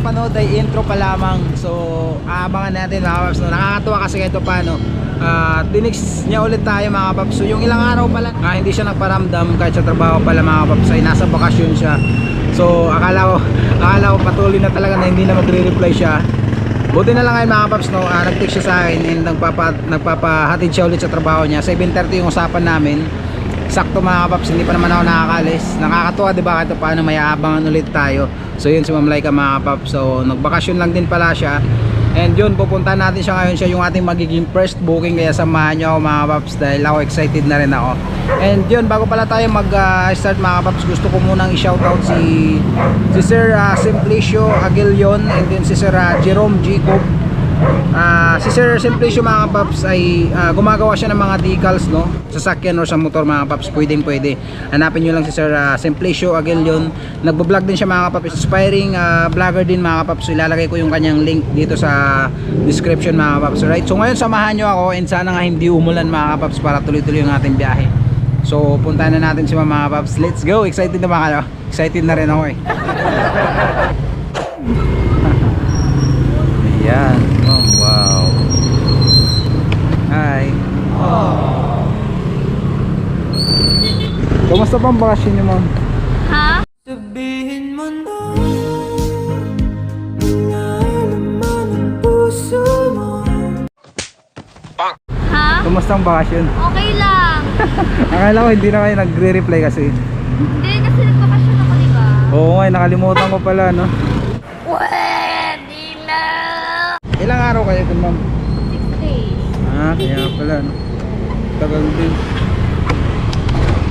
napanood ay intro pa lamang. So aabangan natin mga paps, no? Nakakatuwa kasi kahit paano tinix niya ulit tayo mga paps. So yung ilang araw pala hindi siya nagparamdam kahit sa trabaho pala mga paps ay nasa bakasyon siya. So akala ko patuloy na talaga na hindi na magre-reply siya. Buti na lang ngayon mga paps, no? Nag-text siya sa akin and nagpapahatid siya ulit sa trabaho niya. 7:30 yung usapan namin. Sakto mga paps, hindi pa naman ako nakakalis. Nakakatuwa diba kahit paano may aabangan ulit tayo. So yun si Ma'am Laika mga paps. So nagbakasyon lang din pala siya. And yun, pupunta natin siya ngayon. Siya yung ating magiging first booking. Kaya samahan nyo ako mga paps dahil ako excited na rin ako. And yun, bago pala tayo mag-start mga paps, gusto ko munang i-shoutout si Sir Simplicio Aguilion and then si Sir Jerome Jacob. Si Sir Simplicio mga paps ay gumagawa siya ng mga decals, no, sa sasakyan o sa motor mga paps. Pwede hanapin nyo lang si Sir Simplicio Aguilion. Nagbo-vlog din siya mga paps, inspiring vlogger din mga paps. Ilalagay ko yung kanyang link dito sa description mga paps. Right, so ngayon samahan nyo ako and sana nga hindi umulan mga paps para tuloy-tuloy yung ating biyahe. So puntahan na natin si mga paps. Let's go, excited na ba kayo? Excited na rin ako eh. Ayan. Oh, wow. Hi. Kumusta pa ang bakasyon niyo, Ma'am? Ha? Sabihin mo na naman ang puso mo. Ha? Kumusta ang bakasyon? Okay lang. Akala ko hindi na kayo nagre-reply kasi. Hindi, kasi nagbakasyon ako, diba? Oo nga, nakalimutan ko pala, no? Pwede na. Ilang araw kayo dun, Ma'am? 6 days. Kaya pala, no? Tagal din.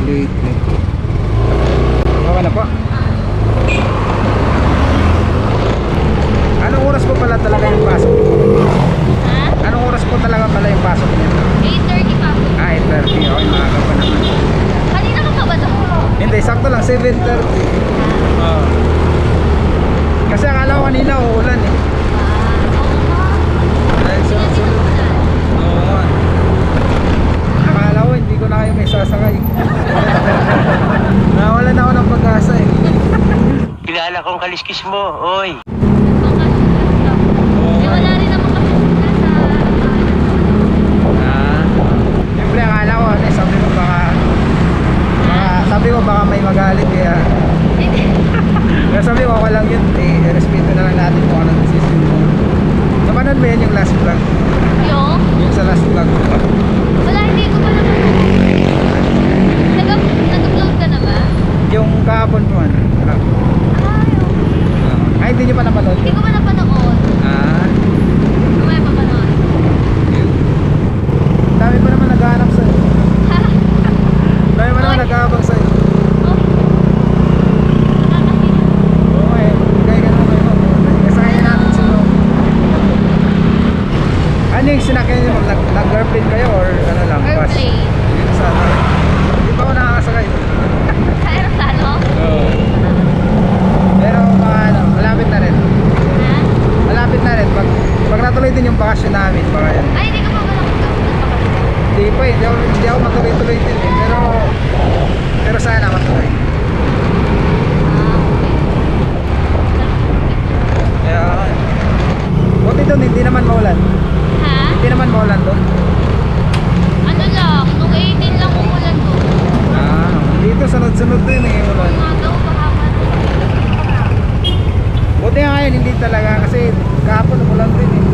Late. Okay na po. Anong oras po pala talaga yung pasok? Ha? Anong oras po talaga pala yung pasok niya? 8:30 pa ako. 8:30. Okay, maaga pa naman. Kanina ka pa ba ito? Hindi, sakto lang, 7:30. Kasi akala ko kanina uulan eh. Dahil sunod-sunod. Oo nga. Akala ko hindi ko na kayo may sasakay. Nawalan ako ng pag-asa eh. Kilala kong kaliskis mo, oy. Wala rin naman kasi Siyempre akala ko, sabi ko baka may magalit kaya. Kaya sabi ko okay lang yun, respeto na lang natin kung anong decision mo. Napanood mo yan yung last vlog? Yung sa last vlog. Wala, hindi ko pa naman. Nag-upload ka na ba? Yung kahapon po man. Ay, hindi nyo pa napanood? Hindi ko pa napanood. Kumaya pa panood. Dami pa naman nag-aanap sa'yo. Dami pa naman nag-aabang sa'yo. Oo eh, bigay ka naman kayo. Kasahin natin sino. Ano yung sinakyan nyo? Nag-airplane kayo or ano lang? Bus? Airplane. Dito sa ano? Hindi pa ako nakakasakay. Sa aeroplano? Oo. Pero malapit na rin. Ha? Malapit na rin. Pag natuloy din yung bakasyon namin, baka yan. Ay, hindi ka pa ba nakapagpapakasyon? Hindi pa eh, hindi ako matuloy-tuloy din eh. Pero sana matuloy. Kaya, buti doon, hindi naman maulan. Ha? Hindi naman maulan doon. Ano lang, nung 18 lang umulan ko. Dito sunod-sunod din eh, ulan. Nga daw, baka man. Buti nga ngayon, hindi talaga kasi kahapon umulan din eh.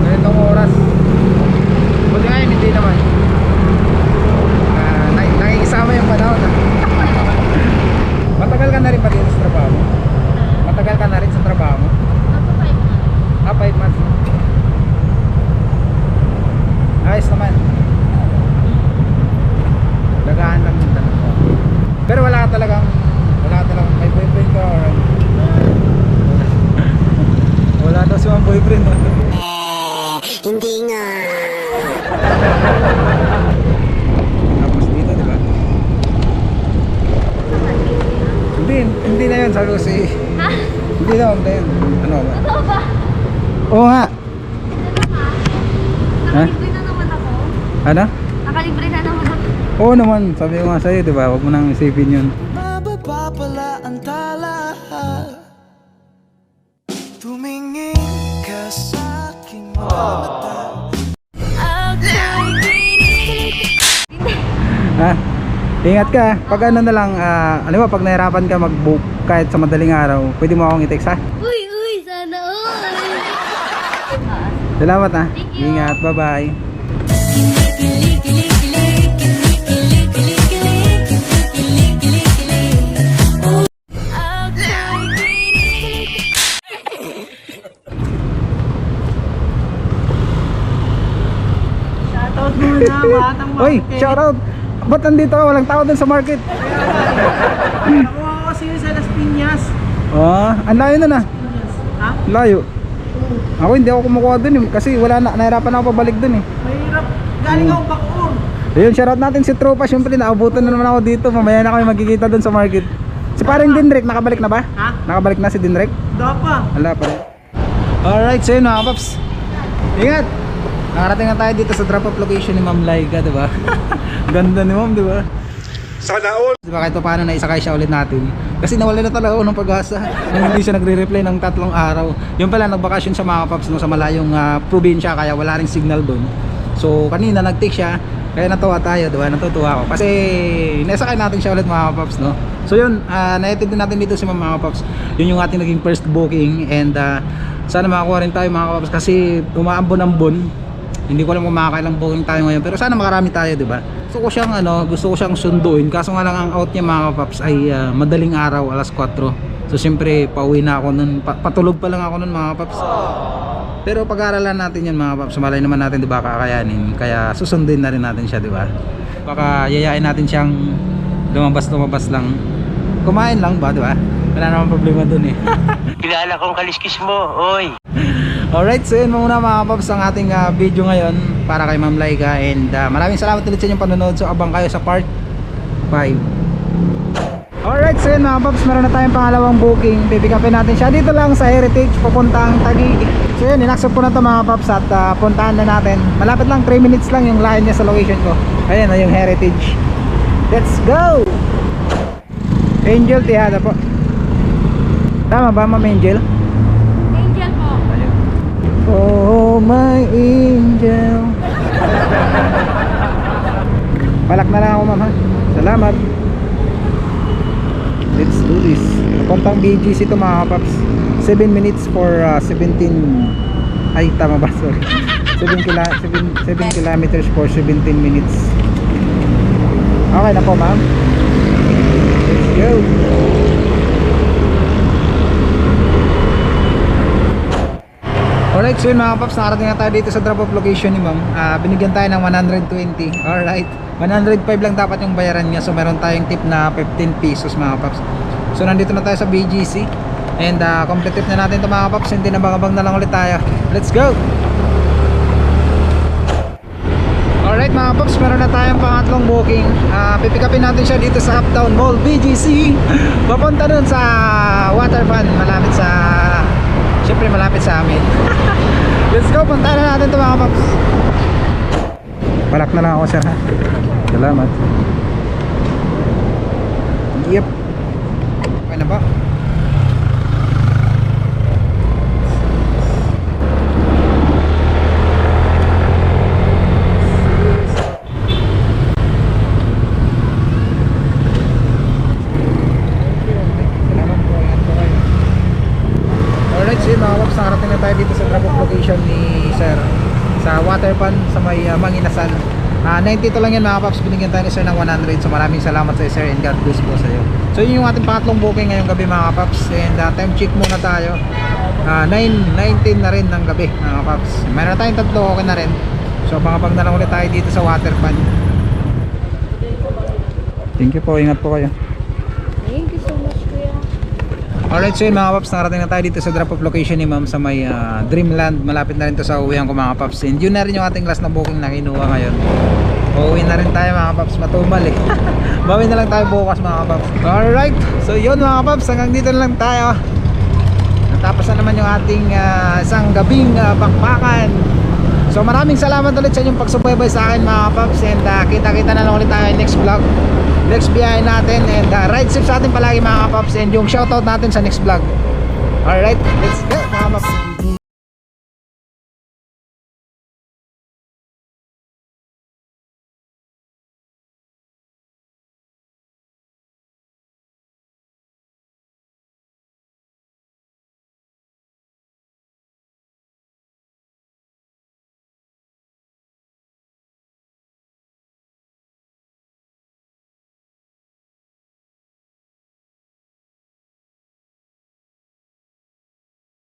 Ganitong oras. Buti ngayon, hindi naman. Nakikisama yung panahon ah. Matagal ka na rin ba dito sa trabaho mo? Matagal ka na rin sa trabaho mo? Nasa 5 months. 5 months. Ayos naman. Lagahan lang yung tanong ko. Pero wala ka talagang may boyfriend ka or ano? Wala daw si mga boyfriend no? Hindi nga. Tapos dito diba? Hindi na yun, sabi ko si... Ha? Hindi na, hindi yun. Ano ba? Totoo ba? Oo nga. Ha? Nakalibre na naman ako. Ano? Nakalibre na naman ako. Oo naman, sabi ko nga sa'yo, diba? Huwag mo nang isipin yun. Mababa pala ang tala. Ha? Ingat ka. Pag ano na lang, alam mo, pag nahirapan ka mag-book kahit sa madaling araw, pwede mo akong i-text ha? Uy, sana all. Salamat ha. Thank you. Ingat, bye-bye. Shoutout muna, batang Uy, shoutout! Ba't nandito ka? Walang tao dun sa market. Nakuha ko kasi yun sa Las Piñas. Ang layo na na. Ha? Layo. Ako hindi ako kumukuha dun kasi wala na, nahirapan ako pabalik dun eh. Mahirap. Galing ako Bacoor. Ayun, shoutout natin si Tropa. Siyempre, naabutan na naman ako dito. Mamaya na kami magkikita dun sa market. Si parang Dinrek, nakabalik na ba? Ha? Nakabalik na si Dinrek? Dapa. Wala pa rin. Alright, so yun mga paps. Ingat! Nakarating na tayo dito sa drop off location ni Ma'am Laika, diba? Ganda ni Ma'am, diba? Sana all! Diba kahit pa paano naisakay siya ulit natin? Kasi nawala na talaga ako ng pag-asa nung hindi siya nagre-reply ng 3 araw. Yun pala, nagbakasyon sa mga paps no, sa malayong probinsya, kaya wala ring signal doon. So kanina nag-take siya, kaya natuwa tayo, diba? Natutuwa ako kasi naisakay natin siya ulit mga paps, no? So yun, naitid din natin dito si mga paps. Yun yung ating naging first booking, and sana makakuha rin tayo mga paps kasi umaambon-ambon. Hindi ko alam kung makakailang booking tayo ngayon, pero sana makarami tayo, di ba? Gusto ko siyang sunduin, kaso nga lang ang out niya mga paps ay madaling araw, alas 4. So siyempre pauwi na ako nun, patulog pa lang ako nun mga paps. Pero pag-aaralan natin yan mga paps, malay naman natin, di ba, kakayanin. Kaya susundin na rin natin siya, di ba? Baka yayain natin siyang lumabas lang. Kumain lang ba, di ba? Wala namang problema dun eh. Kilala kong kaliskis mo, oy. Alright, so yun muna mga paps ang ating video ngayon para kay Ma'am Laika, and maraming salamat ulit sa inyong panonood. So abang kayo sa part 5. Alright, so yun mga paps, meron na tayong pangalawang booking. Pipick upin natin siya dito lang sa Heritage papuntang Taguig. So yun, inaccept ko na to mga paps at puntahan na natin. Malapit lang, 3 minutes lang yung layo niya sa location ko. Ayan na yung Heritage. Let's go! Angel Tihada po. Tama ba Ma'am Angel? Angel po. Oh my angel. Palak na lang ako ma'am ha. Salamat. Let's do this. Puntang BGC ito mga paps. 7 minutes for 17. Ay tama ba, sorry. 7 kilometers for 17 minutes. Okay na po ma'am. Let's go. Alright, so yun mga paps, nakarating na tayo dito sa drop off location ni ma'am. Binigyan tayo ng 120. Alright, 105 lang dapat yung bayaran niya. So meron tayong tip na 15 pesos mga paps. So nandito na tayo sa BGC, and complete tip na natin ito mga paps. Hindi na bangabang na lang ulit tayo. Let's go! Alright mga paps, meron na tayong pangatlong booking. Pipick upin natin siya dito sa Uptown Mall BGC. Papunta dun sa Waterfront, malapit sa amin. Let's go, punta na natin ito mga paps. Balak na lang ako sir ha. Salamat. Yep. Okay na ba? Alright, so yun mga paps, nakarating na tayo dito sa drop off location ni sir sa Waterfront sa may Manginasal. 92 lang yan mga paps, binigyan tayo ni sir ng 100. So maraming salamat sa sir, and God bless po sa iyo. So yun yung ating pangatlong booking ngayong gabi mga paps, and time check muna tayo. 9:19 na rin ng gabi mga paps. Mayroon na tayong tatlo, okay na rin. So abang na lang ulit tayo dito sa Waterfront. Thank you po, ingat po kayo. Thank you so much, kuya. Alright, so yun mga paps, nakarating na tayo dito sa drop off location ni ma'am sa may Dreamland. Malapit na rin to sa uwihan ko mga paps, and yun na rin yung ating last na booking na kinuha ngayon. Uuwi na rin tayo mga paps, matumal eh. Bawi na lang tayo bukas mga paps. Alright, so yun mga paps, hanggang dito na lang tayo. Natapos na naman yung ating isang gabing bakbakan. So maraming salamat ulit sa inyong pagsubaybay sa akin mga paps, and kita-kita na lang ulit tayo next vlog, next biyahe natin, and ride safe sa atin palagi mga paps, and yung shoutout natin sa next vlog. Alright, let's go!